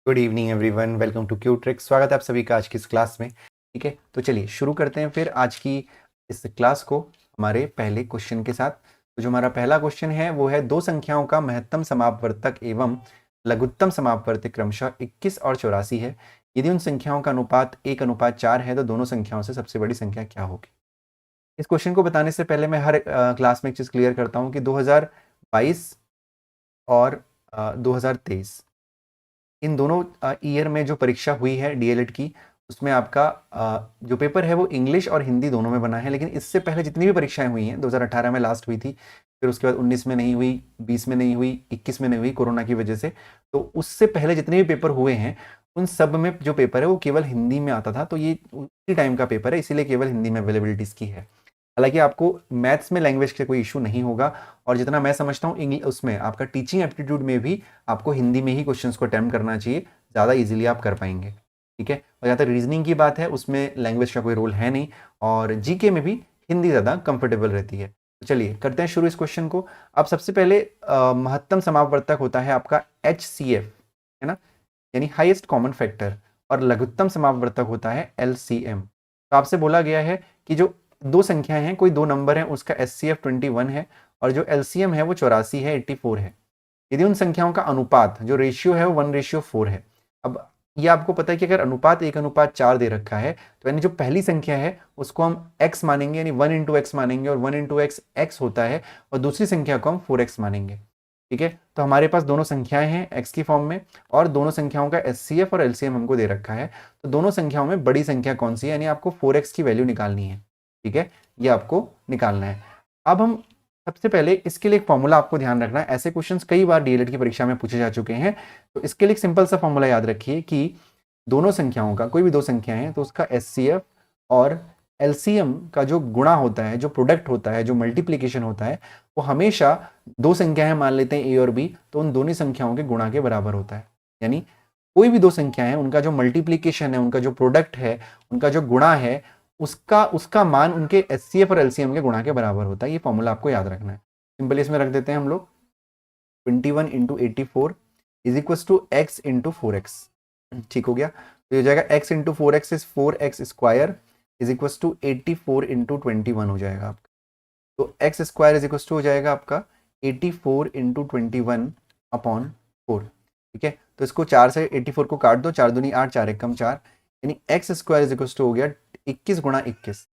Good evening everyone, welcome to Q trick. स्वागत है आप सभी का आज की इस क्लास में। ठीक है, तो चलिए शुरू करते हैं फिर आज की इस क्लास को हमारे पहले क्वेश्चन के साथ। तो जो हमारा पहला क्वेश्चन है वो है, दो संख्याओं का महत्तम समापवर्तक एवं लघुत्तम समापवर्तक क्रमशः 21 और 84 है। यदि उन संख्याओं का अनुपात 1:4 है तो दोनों संख्याओं से सबसे बड़ी संख्या क्या होगी। इस क्वेश्चन को बताने से पहले मैं हर क्लास में एक चीज़ क्लियर करता हूँ कि 2022 और 2023 इन दोनों ईयर में जो परीक्षा हुई है डीएलएड की, उसमें आपका जो पेपर है वो इंग्लिश और हिंदी दोनों में बना है। लेकिन इससे पहले जितनी भी परीक्षाएं हुई हैं, 2018 में लास्ट हुई थी, फिर उसके बाद 19 में नहीं हुई, 20 में नहीं हुई, 21 में नहीं हुई कोरोना की वजह से। तो उससे पहले जितने भी पेपर हुए हैं उन सब में जो पेपर है वो केवल हिंदी में आता था। तो ये उसी टाइम का पेपर है, इसीलिए केवल हिंदी में अवेलेबिलिटी इसकी है। हालांकि आपको मैथ्स में लैंग्वेज का कोई इशू नहीं होगा, और जितना मैं समझता हूँ इंग्लिश उसमें आपका टीचिंग एप्टीट्यूड में भी आपको हिंदी में ही क्वेश्चंस को अटेम्प्ट करना चाहिए, ज़्यादा इजीली आप कर पाएंगे। ठीक है, और जहाँ तक रीजनिंग की बात है उसमें लैंग्वेज का कोई रोल है नहीं, और जीके में भी हिंदी ज़्यादा कंफर्टेबल रहती है। तो चलिए करते हैं शुरू इस क्वेश्चन को। अब सबसे पहले महत्तम समापवर्तक होता है आपका HCF, है ना, यानी हाईएस्ट कॉमन फैक्टर, और लघुत्तम समापवर्तक होता है LCM। तो आपसे बोला गया है कि जो दो संख्याएं हैं, कोई दो नंबर है, उसका HCF 21 है और जो LCM है वो 84 है, 84 है। यदि उन संख्याओं का अनुपात जो रेशियो है वो 1:4 है। अब ये आपको पता है कि अगर अनुपात 1:4 दे रखा है तो यानी जो पहली संख्या है उसको हम x मानेंगे, यानी 1 × x मानेंगे, और 1 × x होता है, और दूसरी संख्या को हम 4x मानेंगे। ठीक है, तो हमारे पास दोनों संख्याएं हैं x की फॉर्म में, और दोनों संख्याओं का HCF और LCM हमको दे रखा है। तो दोनों संख्याओं में बड़ी संख्या कौन सी है, यानी आपको 4x की वैल्यू निकालनी है। ठीक है, ये आपको निकालना है। अब हम सबसे पहले इसके लिए एक फॉर्मूला आपको ध्यान रखना है, ऐसे क्वेश्चंस कई बार डीएलएड की परीक्षा में पूछे जा चुके हैं। तो इसके लिए एक सिंपल सा फॉर्मूला याद रखिए कि दोनों संख्याओं का, कोई भी दो संख्या है तो उसका HCF और LCM का जो गुणा होता है, जो प्रोडक्ट होता है, जो मल्टीप्लीकेशन होता है, वो हमेशा दो संख्याएं मान लेते हैं A और B, तो उन दोनों संख्याओं के गुणा के बराबर होता है। यानी कोई भी दो संख्याएं हैं, उनका जो मल्टीप्लीकेशन है, उनका जो प्रोडक्ट है, उनका जो गुणा है, उसका उसका मान उनके HCF और LCM के गुणा के बराबर होता है। ये फॉर्मूला आपको याद रखना है। सिंपली इसमें रख देते हैं हम लोग 21 × 84 is equal to x × 4x। ठीक हो गया, तो ये जाएगा x × 4x is 4x square is equal to 84 × 21 हो जाएगा आपका। तो x square is equal to हो जाएगा आपका 84 × 21/4। ठीक है, तो इसको 4 से 84 को काट दो, 4 दूनी 8, 4 एकम 4, यानी x square is equal to हो गया 21 × 21।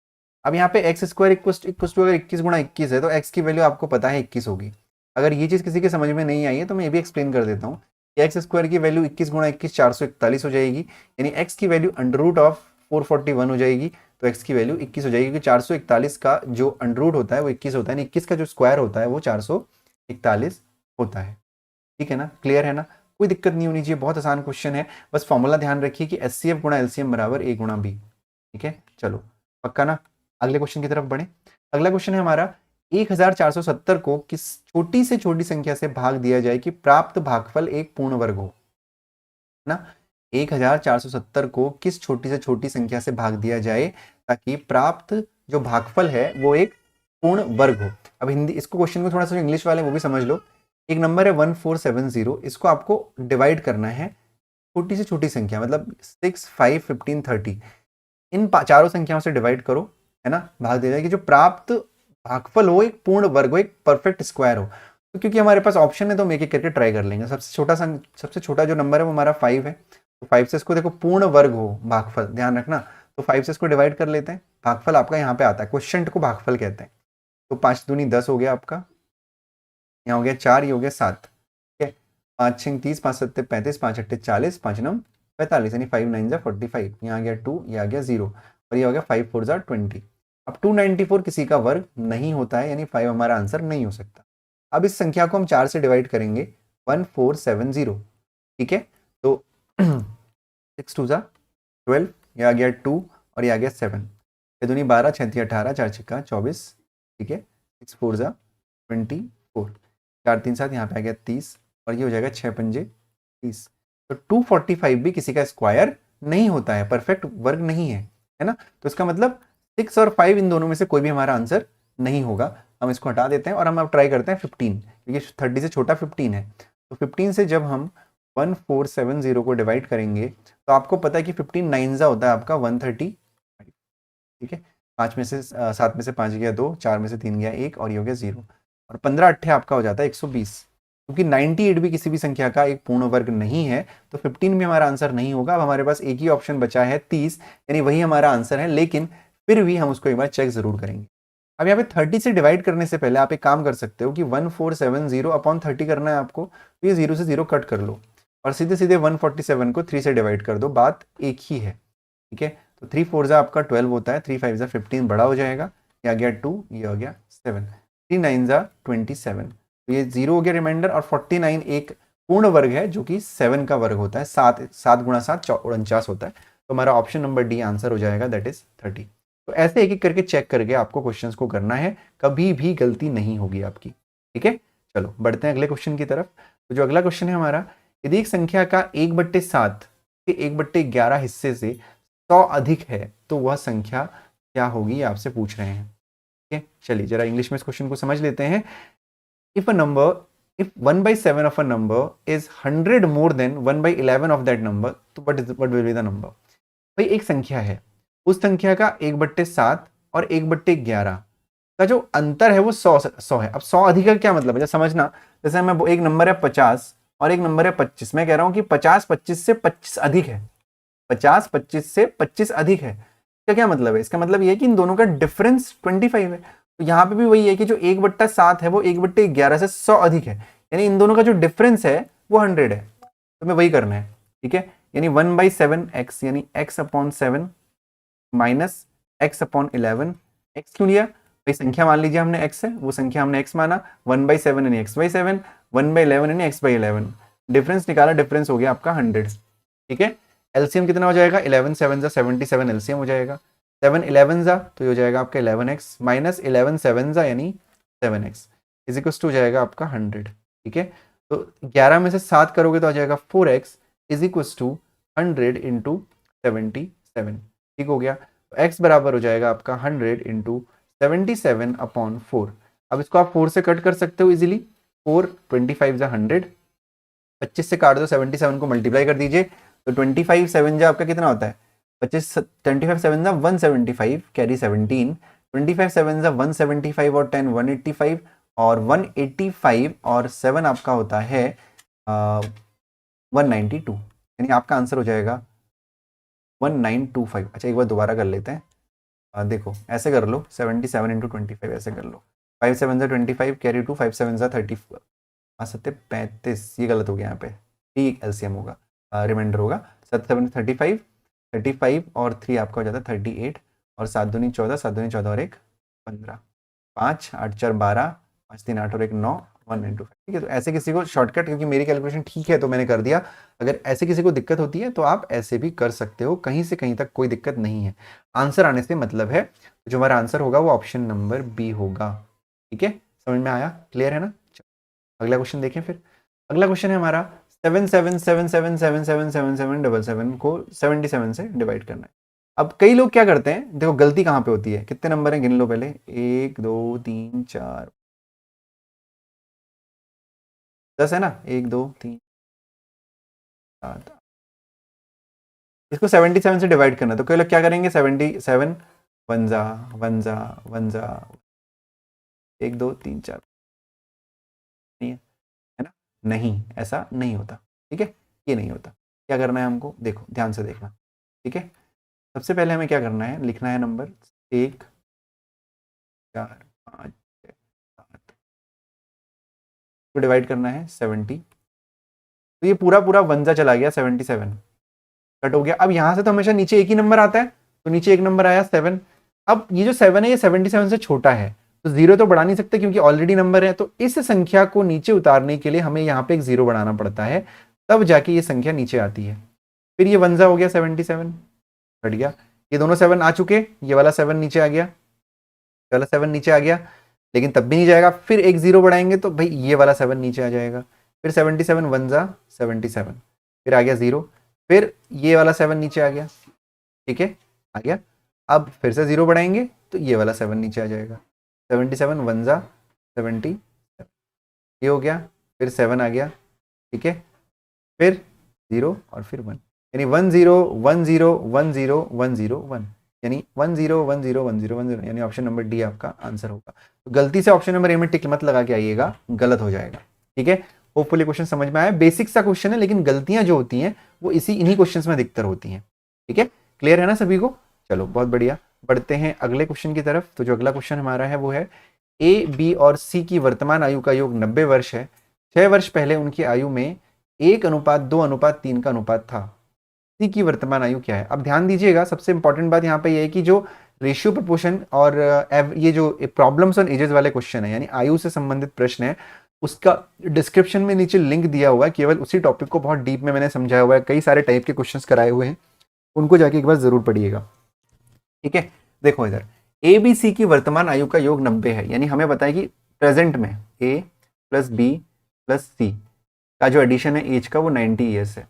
अब यहाँ पे एक्स स्क्वायर इक्वल टू अगर 21 × 21 है तो x की वैल्यू आपको पता है 21 होगी। अगर ये चीज़ किसी के समझ में नहीं आई है तो मैं ये भी एक्सप्लेन कर देता हूँ कि एक्स स्क्वायर की वैल्यू 21 × 21 441 हो जाएगी, यानी x की वैल्यू √441 हो जाएगी। तो x की वैल्यू 21 हो जाएगी, क्योंकि 441 का जो √ होता है वो 21 होता है, यानी 21 का जो स्क्वायर होता है वो 441 होता है। ठीक है ना, क्लियर है ना, कोई दिक्कत नहीं होनी चाहिए, बहुत आसान क्वेश्चन है। बस फॉर्मूला ध्यान रखिए कि HCF × LCM बराबर A × B। ठीक है, चलो पक्का ना। अगले क्वेश्चन की तरफ बढ़े। अगला क्वेश्चन है हमारा, 1470 को किस छोटी से छोटी संख्या से भाग दिया जाए कि प्राप्त भागफल एक पूर्ण वर्ग हो ना। 1470 को किस छोटी से छोटी संख्या से भाग दिया जाए ताकि प्राप्त जो भागफल है वो एक पूर्ण वर्ग हो। अब हिंदी इसको क्वेश्चन को थोड़ा सा इंग्लिश वाले वो भी समझ लो। एक नंबर है 1470, इसको आपको डिवाइड करना है छोटी से छोटी संख्या, मतलब 6, 5, 15, 30, इन चारों संख्याओं से डिवाइड करो, है ना, भाग दे जाएगी, जो प्राप्त भागफल हो एक पूर्ण वर्ग हो, एक परफेक्ट स्क्वायर हो। तो क्योंकि हमारे पास ऑप्शन है तो हम एक एक करके ट्राई कर लेंगे। सबसे छोटा जो नंबर है वो हमारा 5 है, तो 5 से इसको देखो पूर्ण वर्ग हो भागफल, ध्यान रखना। तो 5 से इसको डिवाइड कर लेते हैं, भागफल आपका यहाँ पे आता है, क्वेश्चन को भागफल कहते हैं। तो 5 दूनी 10 हो गया आपका, यहाँ हो गया 4, ये हो गया 7। ठीक है, 5 6 30, 5 7 35, 5 8 40, 5 9 45, यानी 5 9 45, यहाँ आ गया 2, ये आ गया 0, और ये हो गया 5 4 20। अब 294 किसी का वर्ग नहीं होता है, यानी 5 हमारा आंसर नहीं हो सकता। अब इस संख्या को हम 4 से डिवाइड करेंगे, 1470। ठीक है, तो 6 2 12, ये आ गया 2, और ये आ गया 7, ये दूनी 12, 6 3 18, 4 6 24। ठीक है, 6 4 24, 4 3 7, यहाँ पे आ गया 30, और ये हो जाएगा 6 पंजे 30। तो 245 भी किसी का स्क्वायर नहीं होता है, परफेक्ट वर्ग नहीं है ना। तो इसका मतलब 6 और 5 इन दोनों में से कोई भी हमारा आंसर नहीं होगा। हम इसको हटा देते हैं और हम अब ट्राई करते हैं 15, क्योंकि 30 से छोटा 15 है। तो 15 से जब हम 1470 को डिवाइड करेंगे तो आपको पता है कि 15 9 होता है आपका 130, ठीक है। 5 में से 7 में से 5 गया 2, 4 में से 3 गया 1 और ये हो गया 0, और 15 अट्ठे आपका हो जाता है 120। क्योंकि 98 भी किसी भी संख्या का एक पूर्ण वर्ग नहीं है तो 15 भी हमारा आंसर नहीं होगा। अब हमारे पास एक ही ऑप्शन बचा है 30, यानी वही हमारा आंसर है, लेकिन फिर भी हम उसको एक बार चेक जरूर करेंगे। अब यहाँ पे 30 से डिवाइड करने से पहले आप एक काम कर सकते हो कि 1470 अपॉन 30 करना है आपको, तो ये 0 से 0 कट कर लो और सीधे सीधे 147 को 3 से डिवाइड कर दो, बात एक ही है, ठीक है। तो 3 4 जा आपका 12 होता है, 3 5 जा 15 बड़ा हो जाएगा, ये आ गया 2, ये आ गया 7, 3 9 जा 27, तो ये 0 हो गया रिमाइंडर। और 49 एक पूर्ण वर्ग है जो कि 7 का वर्ग होता है, 7 गुणा 7 49 होता है, तो हमारा ऑप्शन नंबर डी आंसर हो जाएगा, दैट इज 30। तो ऐसे एक एक करके चेक करके आपको क्वेश्चंस को करना है, कभी भी गलती नहीं होगी आपकी, ठीक है। चलो बढ़ते हैं अगले क्वेश्चन की तरफ। तो जो अगला क्वेश्चन है हमारा, यदि एक संख्या का 1/7 के 1/11 हिस्से से 100 अधिक है तो वह संख्या क्या होगी, आपसे पूछ रहे हैं, ठीक है। चलिए जरा इंग्लिश में इस क्वेश्चन को समझ लेते हैं। If 1/7 of a number is 100 more than 1/11 of that number, तो what will be the number? भाई एक संख्या है, उस संख्या का 1/7 और 1/11 का जो अंतर है वो 100 है। अब 100 अधिक का क्या मतलब है, समझना। जैसे मैं एक नंबर है 50 और एक नंबर है 25, मैं कह रहा हूं कि 50 25 से 25 अधिक है, 50 25 से 25 अधिक है, इसका क्या मतलब है? इसका मतलब ये है कि इन दोनों का डिफरेंस 25 है। तो यहाँ पे भी वही है कि जो 1/7 है वो 1/11 से 100 अधिक है, यानी इन दोनों का जो डिफरेंस है वो 100 है, तो मैं वही करना है, ठीक है। यानी 1/7x यानी x upon 7 minus x upon 11, x क्यों लिया भाई, संख्या मान लीजिए हमने x है, वो संख्या हमने x माना, 1/7 यानी x/7, 1/11 यानी x/11, डिफरेंस निकाला, डिफरेंस हो गया आपका 100, ठीक है। एलसीएम कितना हो जाएगा, 11 7 जा 77 एलसीएम हो जाएगा, 7 11 जा तो ये हो जाएगा आपका 11x माइनस 11 7 जा यानी 7x इज इक्वल टू हो जाएगा आपका 100, ठीक है। तो 11 में से 7 करोगे तो आ जाएगा 4x is equal to 100 into 77, ठीक हो गया। तो x बराबर हो जाएगा आपका 100 इंटू 77 अपॉन 4। अब इसको आप 4 से कट कर सकते हो इजीली, 4 25 जा 100, 25 से काट दो, 77 को मल्टीप्लाई कर दीजिए, तो 25 7 जा आपका कितना होता है, 25 7 जा 175 कैरी 17, 25 7 जा 175 और 10 185 और 185 और 7 आपका होता है 192, यानी आपका आंसर हो जाएगा 1925। अच्छा एक बार दोबारा कर लेते हैं, देखो ऐसे कर लो, 77 इंटू 25 ऐसे कर लो, 5 7 जा 25 कैरी 2, 5 7 जा 30 35, ये गलत हो गया यहाँ पे, 3 एलसीएम होगा, रिमाइंडर होगा, 7 7 35 और 3 आपका हो जाता है 38 और 7 दूनी 14, 7 दूनी 14 और 1 15, 5 8 4 12, 5 3 8 और 1 9, 192, ठीक है। तो ऐसे किसी को शॉर्टकट, क्योंकि मेरी कैलकुलेशन ठीक है तो मैंने कर दिया, अगर ऐसे किसी को दिक्कत होती है तो आप ऐसे भी कर सकते हो, कहीं से कहीं तक कोई दिक्कत नहीं है, आंसर आने से मतलब है। जो हमारा आंसर होगा वो ऑप्शन नंबर बी होगा, ठीक है। समझ में आया, क्लियर है ना। अगला क्वेश्चन देखें फिर। अगला क्वेश्चन है हमारा 7777777777 को 77 से डिवाइड करना है। अब कई लोग क्या करते हैं, देखो गलती कहाँ पे होती है, कितने नंबर हैं गिन लो पहले, 1 2 3 4 10 है ना, 1 2 3 7, इसको 77 से डिवाइड करना है, तो कई लोग क्या करेंगे, 77 1 जा 1 जा 1 जा 1 2 3 4, नहीं है ना, नहीं ऐसा नहीं होता, ठीक है, ये नहीं होता। क्या करना है हमको, देखो ध्यान से देखना, ठीक है। सबसे पहले हमें क्या करना है, लिखना है नंबर 1 4 5 6 7 को डिवाइड करना है 70, तो ये पूरा पूरा 1 जा चला गया, 77 कट हो गया। अब यहाँ से तो हमेशा नीचे एक ही नंबर आता है, तो नीचे एक नंबर आया 7। अब ये जो 7 है ये 77 से छोटा है, तो 0 तो बढ़ा नहीं सकते क्योंकि ऑलरेडी नंबर है, तो इस संख्या को नीचे उतारने के लिए हमें यहाँ पे एक 0 बढ़ाना पड़ता है, तब जाके ये संख्या नीचे आती है। फिर ये 1 जा हो गया 77 कट गया, ये दोनों 7 आ चुके, ये वाला 7 नीचे आ गया, ये वाला 7 नीचे आ गया, लेकिन तब भी नहीं जाएगा, फिर एक 0 बढ़ाएंगे तो भाई ये वाला 7 नीचे आ जाएगा, फिर 77 1 जा 77, फिर आ गया 0, फिर ये वाला 7 नीचे आ गया, ठीक है आ गया। अब फिर से 0 बढ़ाएंगे तो ये वाला 7 नीचे आ जाएगा, 77 1 जा 77, ये हो गया, फिर 7 आ गया, ठीक है, फिर 0 और फिर 1, यानी 1 0 1 0 1 0 1 0 1, यानी 1 0 1 0 1 0 1 0, यानी ऑप्शन नंबर डी आपका आंसर होगा। तो गलती से ऑप्शन नंबर ए में टिक मत लगा के आइएगा, गलत हो जाएगा। ठीक है, होपफुली क्वेश्चन समझ में आया। बेसिक सा क्वेश्चन है, लेकिन गलतियां जो होती हैं वो इन्हीं क्वेश्चंस में अधिकतर होती हैं। ठीक है, क्लियर है ना सभी को? चलो बहुत बढ़िया, बढ़ते हैं अगले क्वेश्चन की तरफ। तो जो अगला क्वेश्चन हमारा है वो है ए, बी और सी की वर्तमान आयु का योग 90 वर्ष है। 6 वर्ष पहले उनकी आयु में 1:2:3 का अनुपात था। सी की वर्तमान आयु क्या है? अब ध्यान दीजिएगा, सबसे इंपॉर्टेंट बात यहाँ पे ये है कि जो रेशियो प्रपोर्शन और ये जो प्रॉब्लम्स ऑन एजेस वाले क्वेश्चन है, यानी आयु से संबंधित प्रश्न है, उसका डिस्क्रिप्शन में नीचे लिंक दिया हुआ है। केवल उसी टॉपिक को बहुत डीप में मैंने समझाया हुआ है, कई सारे टाइप के क्वेश्चंस कराए हुए हैं, उनको जाके एक बार जरूर पढ़िएगा। ठीक है, देखो इधर ए बी सी की वर्तमान आयु का योग 90 है, यानी हमें बताया कि प्रेजेंट में ए प्लस बी प्लस सी का जो एडिशन है एज का वो 90 ईयर्स है।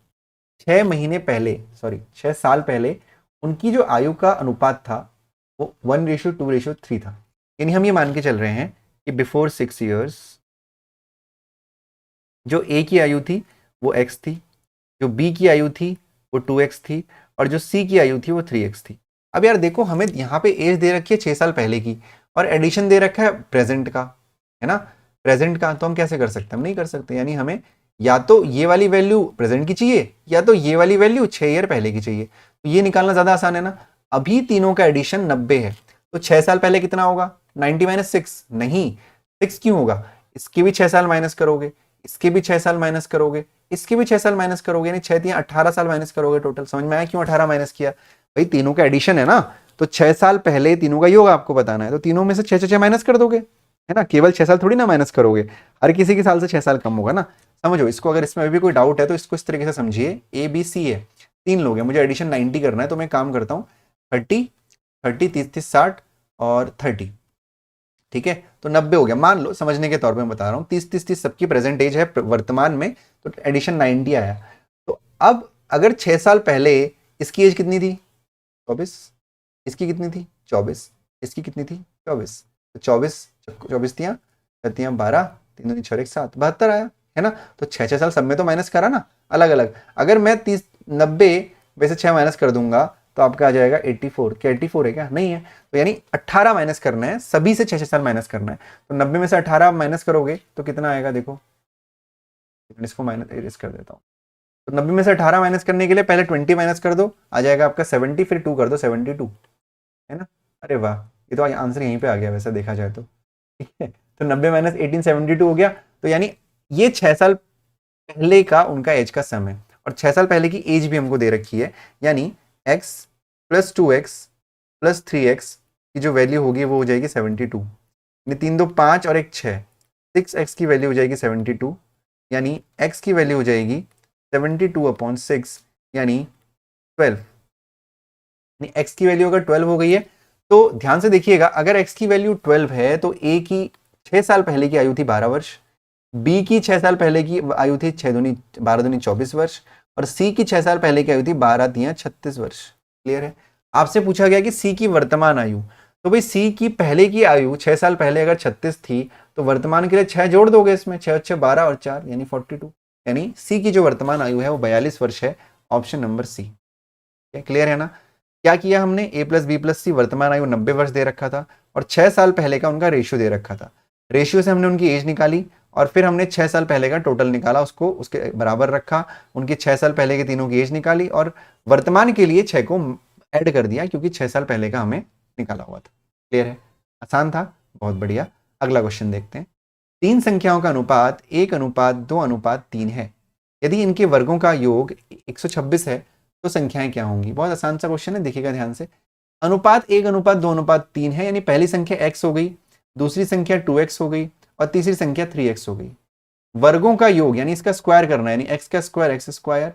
6 साल पहले उनकी जो आयु का अनुपात था वो 1:2:3 था। यानी हम ये मान के चल रहे हैं कि बिफोर 6 ईयर्स जो ए की आयु थी वो x थी, जो बी की आयु थी वो 2x थी, और जो सी की आयु थी वो 3x थी। अब यार देखो, हमें यहाँ पे एज दे रखी है 6 साल पहले की, और एडिशन दे रखा है प्रेजेंट का, है ना, प्रेजेंट का। तो हम कैसे कर सकते हैं? हम नहीं कर सकते। यानी हमें या तो ये वाली वैल्यू प्रेजेंट की चाहिए, या तो ये वाली वैल्यू 6 ईयर पहले की चाहिए। तो ये निकालना ज्यादा आसान है ना। अभी तीनों का एडिशन 90 है, तो 6 साल पहले कितना होगा? 90 माइनस 6, नहीं 6 क्यों होगा? इसके भी 6 साल माइनस करोगे, इसके भी 6 साल माइनस करोगे, इसके भी 6 साल माइनस करोगे, यानी 6 18 साल माइनस करोगे टोटल। समझ में आया क्यों 18 माइनस किया? भाई तीनों का एडिशन है ना, तो 6 साल पहले तीनों का योग आपको बताना है, तो तीनों में से 6 माइनस कर दोगे, है ना। केवल 6 साल थोड़ी ना माइनस करोगे, हर किसी के साल से 6 साल कम होगा ना। समझो इसको, अगर इसमें अभी कोई डाउट है तो इसको इस तरीके से समझिए। ए बी सी है, 3 लोग हैं, मुझे एडिशन 90 करना है, तो मैं काम करता हूँ 30 30 30 30 60 और 30। ठीक है, तो 90 हो गया, मान लो समझने के तौर पे मैं बता रहा हूँ। 30 30 30 सबकी प्रेजेंट एज है वर्तमान में, तो एडिशन 90 आया। तो अब अगर 6 साल पहले इसकी एज कितनी थी? 24, इसकी कितनी थी? 24, इसकी कितनी थी? 24। तो 24 24 तियां 12, 3 दूनी 6 7, 72 आया, है ना। तो 6 साल सब में तो माइनस करा ना अलग अलग। अगर मैं 30 90 वैसे 6 माइनस कर दूंगा तो आपका आ जाएगा 84। क्या 84 है? क्या नहीं है। तो यानी 18 माइनस करना है, सभी से 6 साल माइनस करना है। तो 90 में से 18 माइनस करोगे तो कितना आएगा? देखो इसको माइनस इरेज कर देता हूँ। तो 90 में से 18 माइनस करने के लिए पहले 20 माइनस कर दो, आ जाएगा आपका 70, फिर 2 कर दो 72, है ना। अरे वाह, ये तो आंसर यहीं पे आ गया वैसे देखा जाए तो। ठीक है, तो 90 माइनस 18 72 हो गया। तो यानी ये 6 साल पहले का उनका एज का सम है, और 6 साल पहले की एज भी हमको दे रखी है, यानी x plus 2x plus 3x की जो वैल्यू होगी वो हो जाएगी 72। यानी 3 2 5 और 1 6, 6x की वैल्यू हो जाएगी 72, यानी x की वैल्यू हो जाएगी 72/6 यानी 12। यानी x की वैल्यू अगर 12 हो गई है, तो ध्यान से देखिएगा, अगर x की वैल्यू 12 है तो a की 6 साल पहले की आयु थी 12 वर्ष, b की 6 साल पहले की आयु थी 12 दूनी 24 वर्ष, और c की 6 साल पहले की आयु थी 12 तियां 36 वर्ष। क्लियर है? आपसे पूछा गया कि c की वर्तमान आयु, तो भाई c की पहले की आयु 6 साल पहले अगर 36 थी, तो वर्तमान के लिए 6 जोड़ दोगे इसमें, 6 6 12 और 4 यानी 42। यानी c की जो वर्तमान आयु है वो 42 वर्ष है, ऑप्शन नंबर सी। क्लियर है ना? क्या किया हमने? a प्लस बी प्लस सी वर्तमान आयु 90 वर्ष दे रखा था, और 6 साल पहले का उनका रेशियो दे रखा था। रेशियो से हमने उनकी एज निकाली, और फिर हमने 6 साल पहले का टोटल निकाला, उसको उसके बराबर रखा, उनकी 6 साल पहले के तीनों की एज निकाली, और वर्तमान के लिए 6 को ऐड कर दिया क्योंकि 6 साल पहले का हमें निकाला हुआ था। क्लियर है? आसान था, बहुत बढ़िया। अगला क्वेश्चन देखते हैं। 3 संख्याओं का अनुपात 1:2:3 है। यदि इनके वर्गों का योग 126 है तो संख्याएं क्या होंगी? बहुत आसान सा क्वेश्चन है, देखिएगा ध्यान से। अनुपात 1:2:3 है, यानी पहली संख्या x हो गई, दूसरी संख्या 2x हो गई, और तीसरी संख्या 3x हो गई। वर्गों का योग यानी इसका स्क्वायर करना है, यानी x का स्क्वायर x स्क्वायर,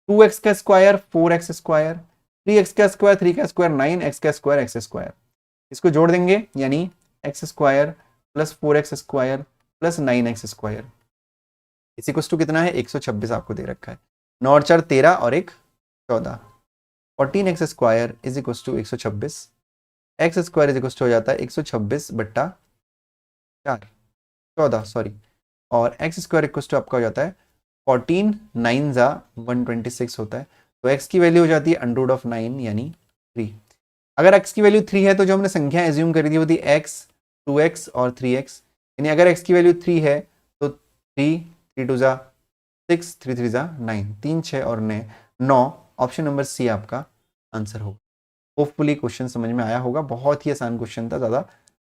2x का स्क्वायर 4x स्क्वायर, 3x का स्क्वायर 3 का स्क्वायर 9x का स्क्वायर x स्क्वायर। इसको जोड़ देंगे, यानी x square plus 4x square plus 9x square इसी कुछ टू कितना है? 126 आपको दे रखा है। 9 और 4 13 और 1 14, 14x square is equal to 126, x square is equal to हो जाता है 126/4 14 सॉरी, और एक्स स्क्वायर इक्वल टू आपका हो जाता है 14 9 जा 126 होता है, तो x की वैल्यू हो जाती है अंडर ऑफ 9 यानी 3। अगर x की वैल्यू 3 है तो जो हमने संख्या एज्यूम करी थी वो थी x, 2x और 3x, यानी अगर x की वैल्यू 3 है तो 3 3 2 जा 6, 3 3 जा 9, 3 6 और 9, ऑप्शन नंबर सी आपका आंसर होगा। होपफुली क्वेश्चन समझ में आया होगा, बहुत ही आसान क्वेश्चन था, ज़्यादा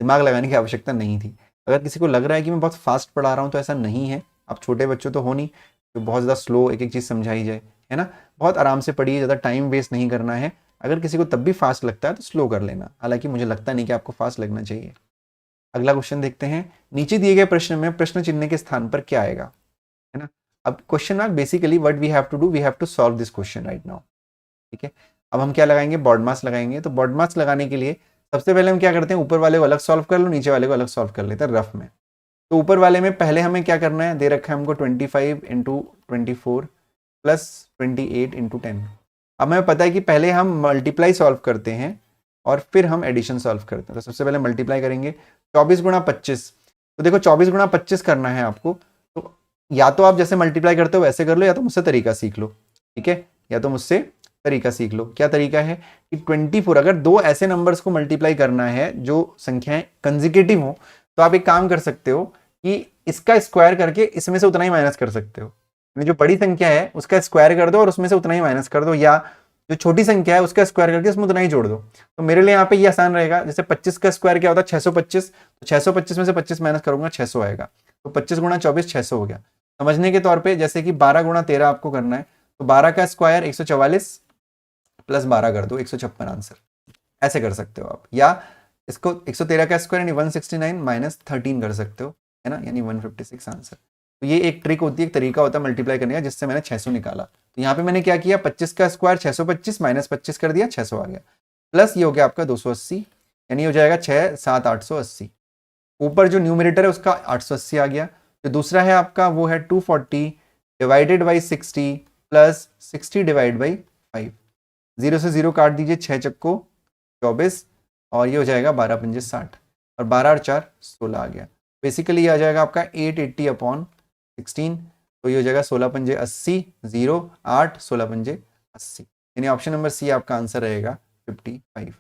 दिमाग लगाने की आवश्यकता नहीं थी। अगर किसी को लग रहा है कि मैं बहुत फास्ट पढ़ा रहा हूँ तो ऐसा नहीं है, आप छोटे बच्चों तो हो नहीं तो बहुत ज़्यादा स्लो एक एक चीज़ समझाई जाए, है ना। बहुत आराम से पढ़िए, ज़्यादा टाइम वेस्ट नहीं करना है। अगर किसी को तब भी फास्ट लगता है तो स्लो कर लेना, हालांकि मुझे लगता नहीं कि आपको फास्ट लगना चाहिए। अगला क्वेश्चन देखते हैं। नीचे दिए गए प्रश्न में प्रश्न चिन्ह के स्थान पर क्या आएगा, है ना। अब question mark basically what we have to do, we have to solve this question right now, ठीक है। अब हम क्या लगाएंगे, बॉड मास लगाएंगे। तो बॉड मास लगाने के लिए सबसे पहले हम क्या करते हैं, ऊपर वाले को अलग सॉल्व कर लो, नीचे वाले को अलग सॉल्व कर लेते हैं रफ में। तो ऊपर वाले में पहले हमें क्या करना है, दे रखा है हमको 25 इंटू 24 प्लस 28 इंटू 10। अब हमें पता है कि पहले हम मल्टीप्लाई सॉल्व करते हैं और फिर हम एडिशन सॉल्व करते हैं। तो सबसे पहले मल्टीप्लाई करेंगे 24 गुणा 25। तो देखो 24 गुणा 25 करना है आपको, तो या तो आप जैसे मल्टीप्लाई करते हो वैसे कर लो, या तो मुझसे तरीका सीख लो, ठीक है। या तो मुझसे तरीका सीख लो। क्या तरीका है कि 24, अगर दो ऐसे नंबर्स को मल्टीप्लाई करना है जो संख्याएं कंसेक्यूटिव हो, तो आप एक काम कर सकते हो कि इसका स्क्वायर करके इसमें से उतना ही माइनस कर सकते हो। जो बड़ी संख्या है उसका स्क्वायर कर दो और उसमें से उतना ही माइनस कर दो, या जो छोटी संख्या है उसका स्क्वायर करके उसमें उतना ही जोड़ दो। तो मेरे लिए यहाँ पे ये आसान रहेगा। जैसे 25 का स्क्वायर क्या होता है 625, तो 625 में से 25 माइनस करूंगा 600 आएगा। तो 25 गुणा 24 600 हो गया। समझने के तौर पे जैसे कि 12 गुणा 13 आपको करना है, तो 12 का स्क्वायर 144 प्लस 12 कर दो 156 आंसर, ऐसे कर सकते हो आप। या इसको 113 का स्क्वायर यानी 169 माइनस 13 कर सकते हो, है ना, यानी 156 आंसर। तो ये एक ट्रिक होती है, एक तरीका होता है मल्टीप्लाई करने का, जिससे मैंने 600 निकाला। तो यहाँ पे मैंने क्या किया, 25 का स्क्वायर 625 माइनस 25 कर दिया 600 आ गया, प्लस ये हो गया आपका 280, यानी हो जाएगा 6 7 880। ऊपर जो न्यूमरेटर है उसका 880 आ गया। जो दूसरा है आपका वो है 240 divided by 60 plus 60 divide by 5। 0 से 0 काट दीजिए, 6 चक्को 24 और ये हो जाएगा 12 पंजे 60 और 12 और 4 16 आ गया। बेसिकली ये आ जाएगा आपका 880 अपॉन 16, तो ये हो जाएगा 16 पंजे 80, 0 8 16 पंजे 80, यानी ऑप्शन नंबर सी आपका आंसर रहेगा 55।